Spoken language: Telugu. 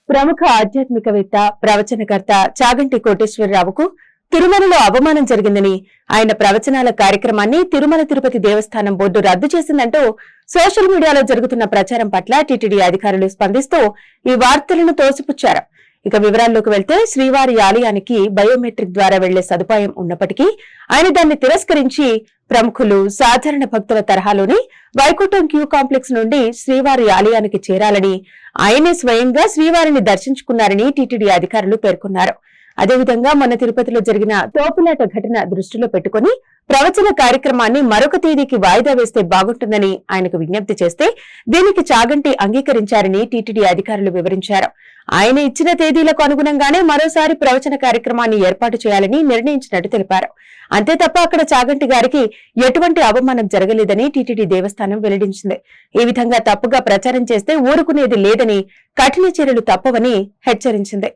ప్రముఖ ఆధ్యాత్మికవేత్త ప్రవచనకర్త చాగంటి కోటేశ్వరరావుకు తిరుమలలో అవమానం జరిగిందని, ఆయన ప్రవచనాల కార్యక్రమాన్ని తిరుమల తిరుపతి దేవస్థానం బోర్డు రద్దు చేసిందంటూ సోషల్ మీడియాలో జరుగుతున్న ప్రచారం పట్ల టీటీడీ అధికారులు స్పందిస్తూ ఈ వార్తలను తోసిపుచ్చారు. ఇక వివరాల్లోకి వెళ్తే, శ్రీవారి ఆలయానికి బయోమెట్రిక్ ద్వారా వెళ్లే సదుపాయం ఉన్నప్పటికీ ఆయన దాన్ని తిరస్కరించి ప్రముఖులు, సాధారణ భక్తుల తరహాలోని వైకుంఠం క్యూ కాంప్లెక్స్ నుండి శ్రీవారి ఆలయానికి చేరాలని, ఆయనే స్వయంగా శ్రీవారిని దర్శించుకున్నారని టీటీడీ అధికారులు పేర్కొన్నారు. అదేవిధంగా మొన్న తిరుపతిలో జరిగిన తోపులాట ఘటన దృష్టిలో పెట్టుకుని ప్రవచన కార్యక్రమాన్ని మరొక తేదీకి వాయిదా వేస్తే బాగుంటుందని ఆయనకు విజ్ఞప్తి చేస్తే దీనికి చాగంటి అంగీకరించారని టీటీడీ అధికారులు వివరించారు. ఆయన ఇచ్చిన తేదీలకు అనుగుణంగానే మరోసారి ప్రవచన కార్యక్రమాన్ని ఏర్పాటు చేయాలని నిర్ణయించినట్టు తెలిపారు. అంతే తప్ప అక్కడ చాగంటి గారికి ఎటువంటి అవమానం జరగలేదని టీటీడీ దేవస్థానం వెల్లడించింది. ఈ విధంగా తప్పుగా ప్రచారం చేస్తే ఊరుకునేది లేదని, కఠిన చర్యలు తప్పవని హెచ్చరించింది.